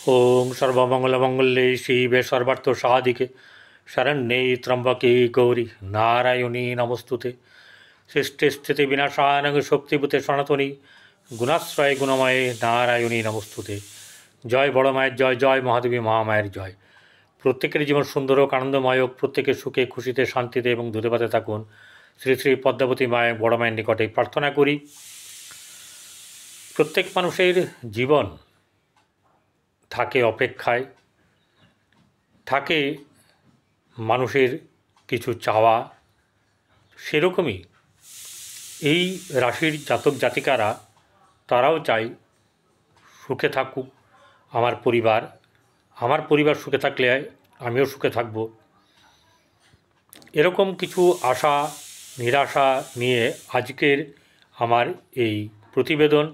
ओं सर्वमंगलमंगल्ये शिवे सर्वार्थसाधिके शरण्ये त्र्यंबके गौरी नारायणी नमस्तुते। सृष्टि स्थिति विनाशानंग शक्तिभूते सनातनी गुणाश्रय गुणमये नारायणी नमस्तुते। जय बड़ मायर जय, जय महादेवी महामायर जय। प्रत्येकेर जीवन सुंदर होक आनंदमय होक, प्रत्येकेर सुखे खुशिते शांतिते एवं दूरे पाते थाकुन श्री श्री पद्मावती माय बड़ मायेर निकटे प्रार्थना करी। प्रत्येक मानुषेर जीवन থাকে অপেক্ষায়, থাকে মানুষের কিছু চাওয়া। সেরকমই এই রাশির জাতক জাতিকারা তারাও চায় সুখে থাকুক আমার পরিবার সুখে থাকলে আমিও সুখে থাকব। এরকম কিছু আশা নিরাশা নিয়ে আজকের আমার এই প্রতিবেদন।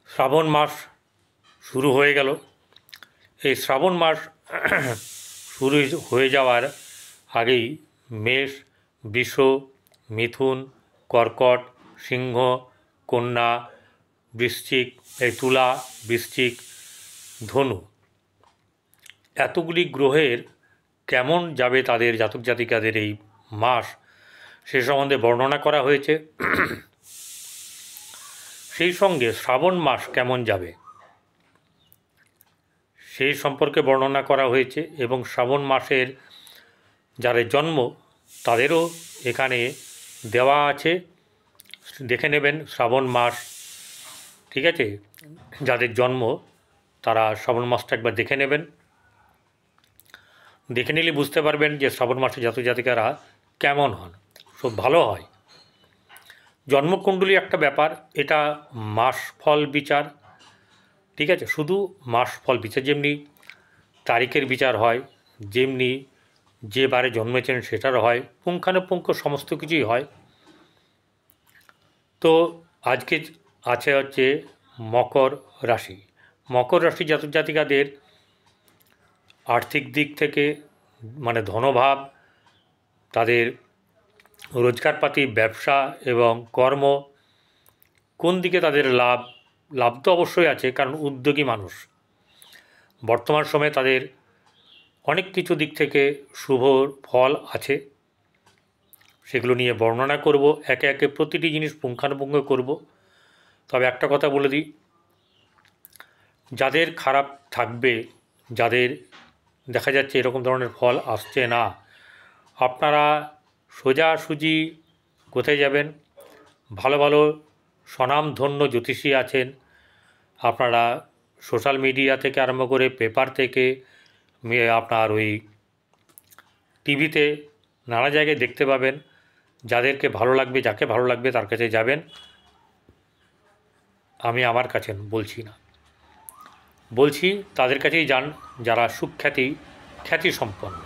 শ্রাবণ মাস শুরু হয়ে গেল। এই শ্রাবণ মাস শুরু হয়ে যাওয়ার আগেই মেষ, বৃষ, মিথুন, কর্কট, সিংহ, কন্যা, বৃশ্চিক, তুলা, বৃশ্চিক, ধনু এতগুলি গ্রহের কেমন যাবে তাদের জাতক জাতিকাদের এই মাস সে সম্বন্ধে বর্ণনা করা হয়েছে। সেই সঙ্গে শ্রাবণ মাস কেমন যাবে সেই সম্পর্কে বর্ণনা করা হয়েছে এবং শ্রাবণ মাসের যাদের জন্ম তাদেরও এখানে দেওয়া আছে, দেখে নেবেন শ্রাবণ মাস। ঠিক আছে, যাদের জন্ম তারা শ্রাবণ মাসটা একবার দেখে নেবেন। দেখে নিলে বুঝতে পারবেন যে শ্রাবণ মাসে জাতক জাতিকারা কেমন হন। সব ভালো হয়। জন্মকুণ্ডলী একটা ব্যাপার, এটা মাস ফল বিচার। ঠিক আছে, শুধু মাস ফল বিচার, যেমনি তারিখের বিচার হয়, যেমনি যে বারে জন্মেছেন সেটার হয়, পুঙ্খানুপুঙ্খ সমস্ত কিছুই হয়। তো আজকে আছে হচ্ছে মকর রাশি। মকর রাশি জাতক জাতিকাদের আর্থিক দিক থেকে মানে ধনভাব, তাদের রোজগারপাতি, ব্যবসা এবং কর্ম কোন দিকে তাদের লাভ তো অবশ্যই আছে, কারণ উদ্যোগী মানুষ। বর্তমান সময়ে তাদের অনেক কিছু দিক থেকে শুভ ফল আছে, সেগুলো নিয়ে বর্ণনা করব। একে একে প্রতিটি জিনিস পুঙ্খানুপুঙ্খ করব। তবে একটা কথা বলে দিই, যাদের খারাপ থাকবে, যাদের দেখা যাচ্ছে এরকম ধরনের ফল আসছে না, আপনারা সোজাসুজি কোথায় যাবেন? ভালো ভালো স্বনামধন্য জ্যোতিষী আছেন। আপনারা সোশ্যাল মিডিয়া থেকে আরম্ভ করে পেপার থেকে আপনার ওই টিভিতে নানা জায়গায় দেখতে পাবেন। যাদেরকে ভালো লাগবে, যাকে ভালো লাগবে তার কাছে যাবেন। আমি আমার কাছে বলছি না, বলছি তাদের কাছেই যান যারা খ্যাতি সম্পন্ন।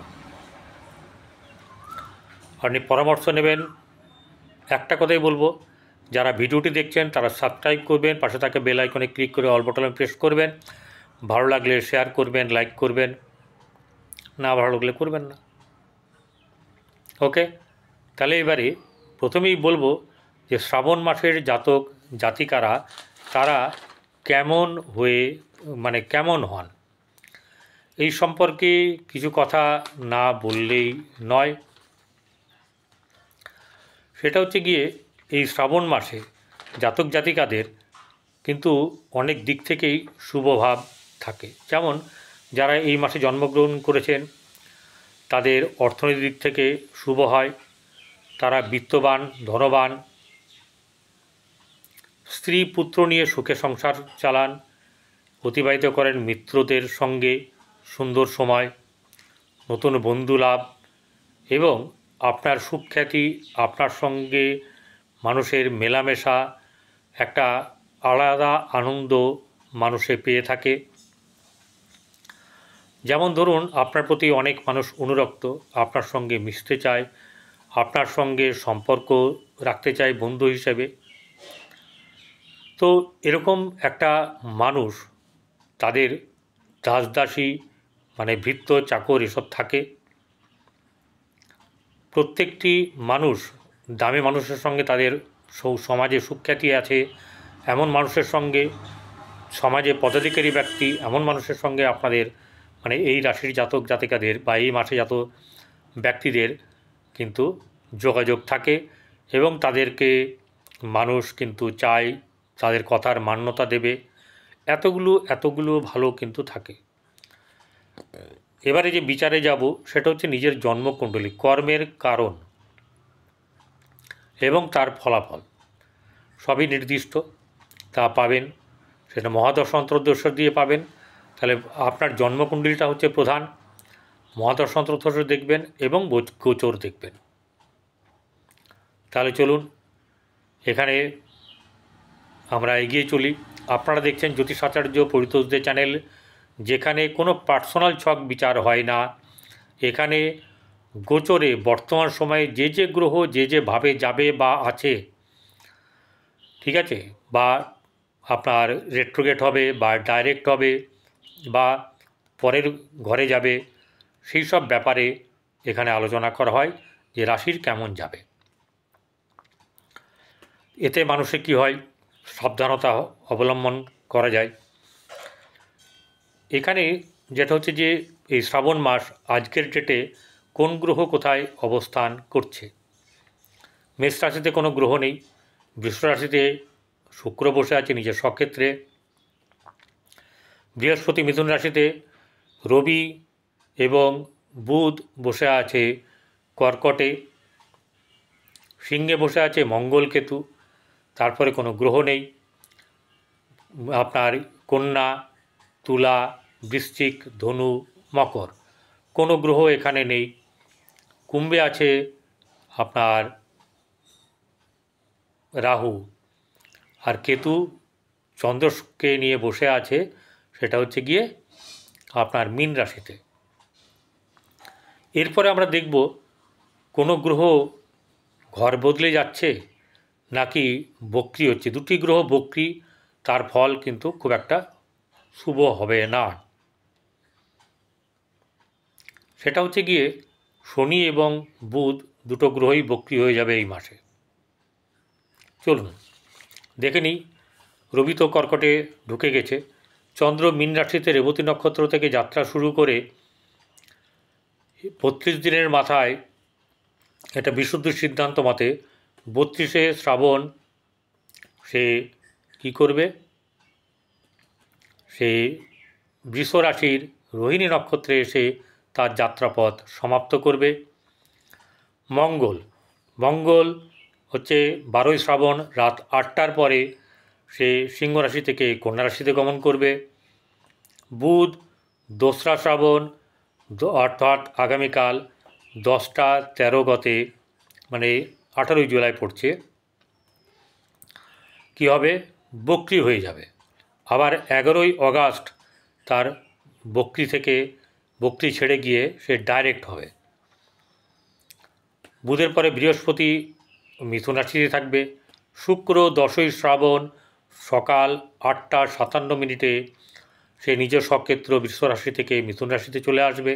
আপনি পরামর্শ নেবেন। একটা কথাই বলবো, যারা ভিডিওটি দেখছেন তারা সাবস্ক্রাইব করবেন, পাশে থাকা বেল আইকনে ক্লিক করে অল বাটনে প্রেস করবেন। ভালো লাগলে শেয়ার করবেন, লাইক করবেন, না ভালো লাগলে করবেন না। ওকে, তাহলে এবারে প্রথমেই বলবো যে শ্রাবণ মাসের জাতক জাতিকারা তারা কেমন হন এই সম্পর্কে কিছু কথা না বললেই নয়। সেটা হচ্ছে গিয়ে এই শ্রাবণ মাসে জাতক জাতিকাদের কিন্তু অনেক দিক থেকেই শুভভাব থাকে। যেমন যারা এই মাসে জন্মগ্রহণ করেছেন তাদের অর্থনৈতিক দিক থেকে শুভ হয়, তারা বিত্তবান, ধনবান, স্ত্রী পুত্র নিয়ে সুখে সংসার চালান, অতিবাহিত করেন মিত্রদের সঙ্গে সুন্দর সময়, নতুন বন্ধু লাভ এবং আপনার সুখ্যাতি, আপনার সঙ্গে মানুষের মেলামেশা একটা আলাদা আনন্দ মানুষে পেয়ে থাকে। যেমন ধরুন, আপনার প্রতি অনেক মানুষ অনুরক্ত, আপনার সঙ্গে মিশতে চায়, আপনার সঙ্গে সম্পর্ক রাখতে চায় বন্ধু হিসেবে। তো এরকম একটা মানুষ, তাদের দাসদাসী মানে ভৃত্য চাকর এসব থাকে। প্রত্যেকটি মানুষ দামি মানুষের সঙ্গে তাদের সমাজে সুখ্যাতি আছে এমন মানুষের সঙ্গে সমাজে পদাধিকারী ব্যক্তি এমন মানুষের সঙ্গে আপনাদের মানে এই রাশির জাতক জাতিকাদের বা এই মাসে জাত ব্যক্তিদের কিন্তু যোগাযোগ থাকে এবং তাদেরকে মানুষ কিন্তু চায়, তাদের কথার মান্যতা দেবে, এতগুলো ভালো কিন্তু থাকে। এবারে যে বিচারে যাব সেটা হচ্ছে নিজের জন্মকুণ্ডলী, কর্মের কারণ এবং তার ফলাফল সবই নির্দিষ্ট, তা পাবেন। সেটা মহাদশা অন্তর্দশা দিয়ে পাবেন। তাহলে আপনার জন্মকুণ্ডলীটা হচ্ছে প্রধান, মহাদশা অন্তর্দশা দেখবেন এবং গোচর দেখবেন। তাহলে চলুন এখানে আমরা এগিয়ে চলি। আপনারা দেখছেন জ্যোতিষাচার্য পরিতোষদের চ্যানেল, যেখানে কোনো পার্সোনাল ছক বিচার হয় না। এখানে গোচরে বর্তমান সময়ে যে গ্রহ যেভাবে যাবে বা আছে, ঠিক আছে, বা আপনার রেট্রোগেট হবে বা ডাইরেক্ট হবে বা পরের ঘরে যাবে, সেই সব ব্যাপারে এখানে আলোচনা করা হয় যে রাশির কেমন যাবে। এতে মানুষের কী হয়, সাবধানতা অবলম্বন করা যায়। এখানে যেটা হচ্ছে যে এই শ্রাবণ মাস আজকের ডেটে কোন গ্রহ কোথায় অবস্থান করছে। মেষ রাশিতে কোনো গ্রহ নেই, বৃষ রাশিতে শুক্র বসে আছে নিজের স্বক্ষেত্রে, বৃহস্পতি মিথুন রাশিতে, রবি এবং বুধ বসে আছে কর্কটে, সিংহে বসে আছে মঙ্গল কেতু, তারপরে কোনো গ্রহ নেই। আপনার কন্যা, তুলা, বৃশ্চিক, ধনু, মকর কোনো গ্রহ এখানে নেই। কুম্ভে আছে আপনার রাহু, আর কেতু চন্দ্রকে নিয়ে বসে আছে, সেটা হচ্ছে গিয়ে আপনার মীন রাশিতে। এরপরে আমরা দেখব কোনো গ্রহ ঘর বদলে যাচ্ছে নাকি বক্রি হচ্ছে। দুটি গ্রহ বক্রি, তার ফল কিন্তু খুব একটা শুভ হবে না। সেটা হচ্ছে গিয়ে শনি এবং বুধ দুটো গ্রহই বক্রি হয়ে যাবে এই মাসে। চলুন দেখে নিই। রবি তো কর্কটে ঢুকে গেছে, চন্দ্র মীন রাশিতে রেবতী নক্ষত্র থেকে যাত্রা শুরু করে 32 দিনের মাথায়, এটা বিশুদ্ধ সিদ্ধান্ত মতে 32শে শ্রাবণ সে কী করবে, সে বৃষ রাশির রোহিণী নক্ষত্রে এসে তার যাত্রাপথ সমাপ্ত করবে। মঙ্গল হচ্ছে 12ই শ্রাবণ রাত 8টার পরে সে সিংহ রাশি থেকে কন্যা রাশিতে গমন করবে। বুধ 2রা শ্রাবণ অর্থাৎ আগামীকাল 10টা 13 গতে, মানে 18ই জুলাই পড়ছে, কী হবে, বক্রি হয়ে যাবে। আবার 11ই অগাস্ট তার বক্রি ছেড়ে গিয়ে সে ডাইরেক্ট হবে। বুধের পরে বৃহস্পতি মিথুন রাশিতে থাকবে। শুক্র 10ই শ্রাবণ সকাল 8টা 57 মিনিটে সে নিজের স্বক্ষেত্র বৃষ রাশি থেকে মিথুন রাশিতে চলে আসবে।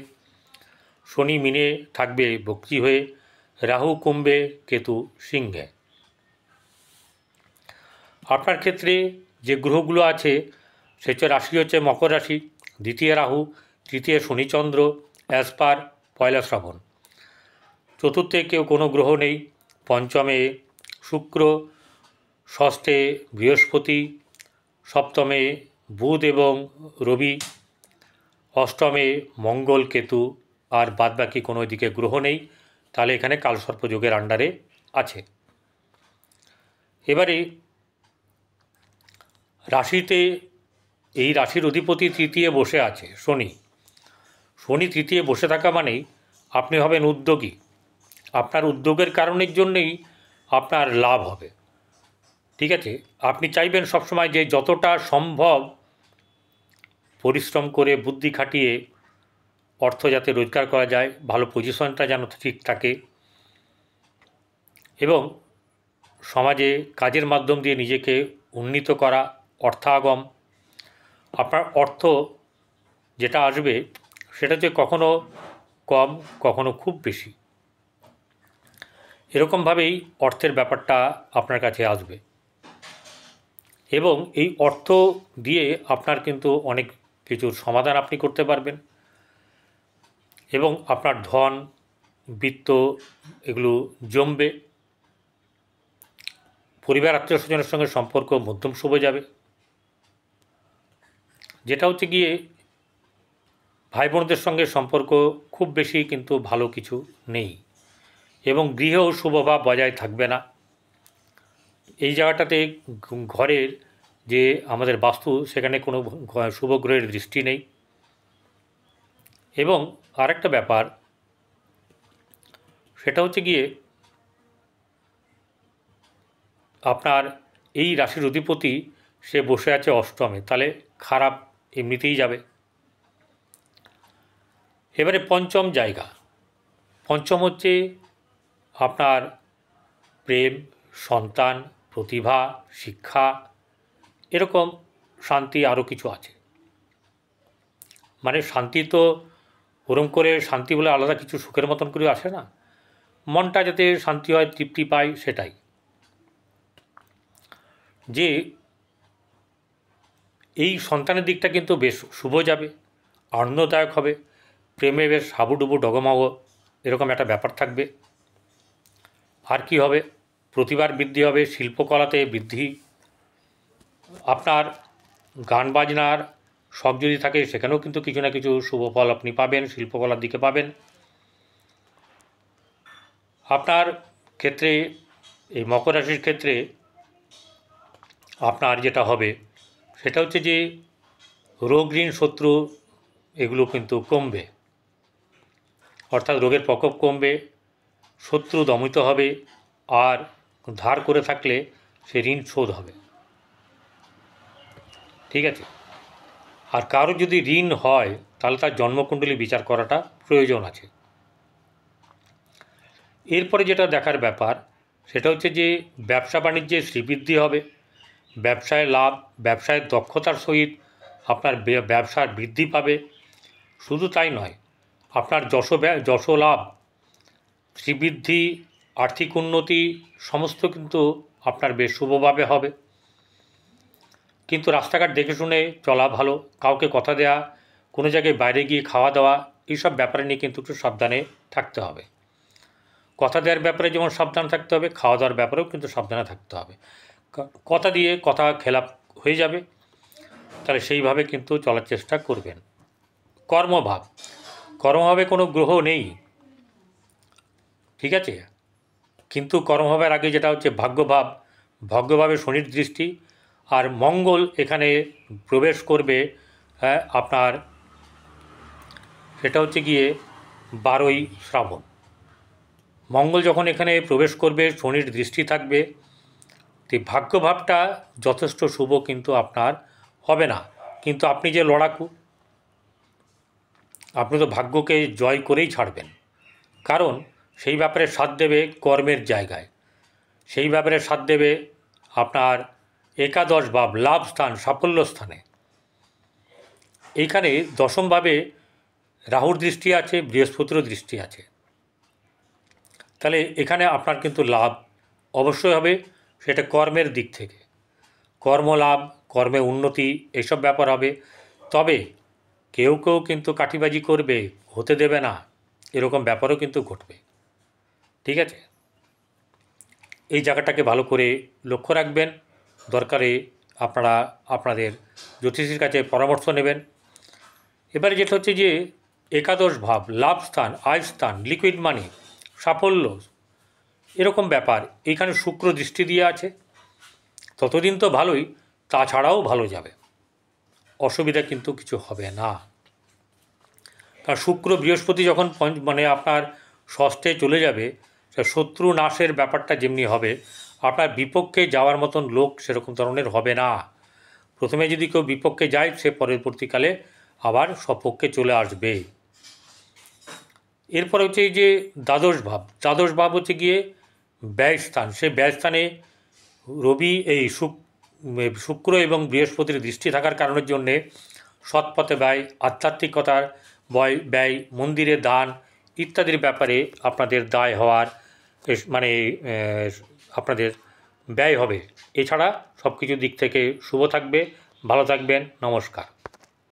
শনি মিনে থাকবে বক্রি হয়ে, রাহু কুম্ভে, কেতু সিংহে। আপনার ক্ষেত্রে যে গ্রহগুলো আছে সে রাশি হচ্ছে মকর রাশি, দ্বিতীয় রাহু, তৃতীয় শনিচন্দ্র অ্যাজ পার 1লা শ্রাবণ। চতুর্থে কেউ কোনো গ্রহ নেই, পঞ্চমে শুক্র, ষষ্ঠে বৃহস্পতি, সপ্তমে বুধ এবং রবি, অষ্টমে মঙ্গল কেতু, আর বাদবাকি কোনো দিকে গ্রহ নেই। তাহলে এখানে কালসর্পযোগের আন্ডারে আছে। এবারে রাশিতে এই রাশির অধিপতি তৃতীয় বসে আছে শনি তৃতীয় বসে থাকা মানেই আপনি হবেন উদ্যোগী। আপনার উদ্যোগের কারণের জন্যেই আপনার লাভ হবে, ঠিক আছে। আপনি চাইবেন সবসময় যে যতটা সম্ভব পরিশ্রম করে বুদ্ধি খাটিয়ে অর্থ যাতে রোজগার করা যায়, ভালো পজিশনটা যেন ঠিক থাকে এবং সমাজে কাজের মাধ্যম দিয়ে নিজেকে উন্নীত করা, অর্থাগম। আপনার অর্থ যেটা আসবে সেটা যে কখনো কম কখনো খুব বেশি, এরকমভাবেই অর্থের ব্যাপারটা আপনার কাছে আসবে। এবং এই অর্থ দিয়ে আপনার কিন্তু অনেক কিছুর সমাধান আপনি করতে পারবেন এবং আপনার ধন বিত্ত এগুলো জমবে। পরিবার আত্মীয় স্বজনের সঙ্গে সম্পর্ক মধ্যম শুভ যাবে। যেটা হচ্ছে গিয়ে ভাই বোনদের সঙ্গে সম্পর্ক খুব বেশি কিন্তু ভালো কিছু নেই এবং গৃহেও শুভভাব বজায় থাকবে না। এই জায়গাটাতে ঘরের যে আমাদের বাস্তু সেখানে কোনো শুভ গ্রহের দৃষ্টি নেই। এবং আরেকটা ব্যাপার সেটা হচ্ছে গিয়ে আপনার এই রাশির অধিপতি সে বসে আছে অষ্টমে, তাহলে খারাপ এমনিতেই যাবে। এবারে পঞ্চম জায়গা, পঞ্চম হচ্ছে আপনার প্রেম, সন্তান, প্রতিভা, শিক্ষা, এরকম শান্তি আরও কিছু আছে। মানে শান্তি তো ওরম করে শান্তি বলে আলাদা কিছু সুখের মতন করে আসে না, মনটা যাতে শান্তি হয়, তৃপ্তি পায়, সেটাই। যে এই সন্তানের দিকটা কিন্তু বেশ শুভ যাবে, আনন্দদায়ক হবে, প্রেমে বেশ হাবুডুবু ডগমগ এরকম একটা ব্যাপার থাকবে। আর কি হবে, প্রতিভার বৃদ্ধি হবে, শিল্পকলাতে বৃদ্ধি, আপনার গান বাজনার শখ যদি থাকে সেখানেও কিন্তু কিছু না কিছু শুভ ফল আপনি পাবেন, শিল্পকলার দিকে পাবেন। আপনার ক্ষেত্রে এই মকর রাশির ক্ষেত্রে আপনার যেটা হবে সেটা হচ্ছে যে রোগ ঋণ শত্রু এগুলো কিন্তু কমবে, অর্থাৎ রোগের প্রকোপ কমবে, শত্রু দমিত হবে, আর ধার করে থাকলে সে ঋণ শোধ হবে। ঠিক আছে। আর কারো যদি ঋণ হয় তাহলে তার জন্মকুণ্ডলী বিচার করাটা প্রয়োজন আছে। এরপরে যেটা দেখার ব্যাপার সেটা হচ্ছে যে ব্যবসা বাণিজ্যে শ্রীবৃদ্ধি হবে, ব্যবসায় লাভ, ব্যবসায়ের দক্ষতার সহিত আপনার ব্যবসার বৃদ্ধি পাবে। শুধু তাই নয়, আপনার যশ লাভ, শ্রীবৃদ্ধি, আর্থিক উন্নতি সমস্ত কিন্তু আপনার বেশ শুভভাবে হবে। কিন্তু রাস্তাঘাট দেখে শুনে চলা ভালো, কাউকে কথা দেয়া, কোনো জায়গায় বাইরে গিয়ে খাওয়া দাওয়া, এইসব ব্যাপারে নিয়ে কিন্তু একটু সাবধানে থাকতে হবে। কথা দেওয়ার ব্যাপারে যেমন সাবধান থাকতে হবে, খাওয়া দাওয়ার ব্যাপারেও কিন্তু সাবধানে থাকতে হবে। কথা দিয়ে কথা খেলাপ হয়ে যাবে, তাহলে সেইভাবে কিন্তু চলার চেষ্টা করবেন। কর্মভাবে কোনো গ্রহ নেই, ঠিক আছে, কিন্তু কর্মভাবের আগে যেটা হচ্ছে ভাগ্যভাবে শনির দৃষ্টি, আর মঙ্গল এখানে প্রবেশ করবে আপনার সেটা হচ্ছে গিয়ে 12ই শ্রাবণ। মঙ্গল যখন এখানে প্রবেশ করবে, শনির দৃষ্টি থাকবে, তো ভাগ্যভাবটা যথেষ্ট শুভ কিন্তু আপনার হবে না। কিন্তু আপনি যে লড়াকু, আপনি তো ভাগ্যকে জয় করেই ছাড়বেন, কারণ সেই ব্যাপারে সাথ দেবে কর্মের জায়গায়, সেই ব্যাপারে সাথ দেবে আপনার একাদশ ভাব, লাভ স্থান, সাফল্য স্থানে। এইখানে দশমভাবে রাহুর দৃষ্টি আছে, বৃহস্পতিরও দৃষ্টি আছে, তাহলে এখানে আপনার কিন্তু লাভ অবশ্যই হবে, সেটা কর্মের দিক থেকে, কর্মলাভ, কর্মে উন্নতি, এইসব ব্যাপার হবে। তবে কেউ কেউ কিন্তু কাঠিবাজি করবে, হতে দেবে না, এরকম ব্যাপারও কিন্তু ঘটবে। ঠিক আছে, এই জায়গাটাকে ভালো করে লক্ষ্য রাখবেন, দরকারে আপনারা আপনাদের জ্যোতিষীর কাছে পরামর্শ নেবেন। এবারে যেটা হচ্ছে যে একাদশ ভাব, লাভ স্থান, আয় স্থান, লিকুইড মানি, সাফল্য, এরকম ব্যাপার এইখানে শুক্র দৃষ্টি দিয়ে আছে, ততদিন তো ভালোই, তাছাড়াও ভালো যাবে, অসুবিধা কিন্তু কিছু হবে না। কারণ শুক্র বৃহস্পতি যখন মানে আপনার ষষ্ঠে চলে যাবে, শত্রু নাশের ব্যাপারটা যেমনি হবে, আপনার বিপক্ষে যাওয়ার মতন লোক সেরকম ধরনের হবে না। প্রথমে যদি কেউ বিপক্ষে যায়, সে পরবর্তীকালে আবার সপক্ষে চলে আসবে। এরপরে হচ্ছে এই যে দ্বাদশ ভাব হচ্ছে গিয়ে ব্যয়স্থান, সেই ব্যয়স্থানে রবি এই শুক্র এবং বৃহস্পতির দৃষ্টি থাকার কারণের জন্যে সৎপথে ব্যয়, আধ্যাত্মিকতার ব্যয়, মন্দিরে দান ইত্যাদির ব্যাপারে আপনাদের দায় হওয়ার মানে আপনাদের ব্যয় হবে। এছাড়া সব কিছু দিক থেকে শুভ থাকবে। ভালো থাকবেন। নমস্কার।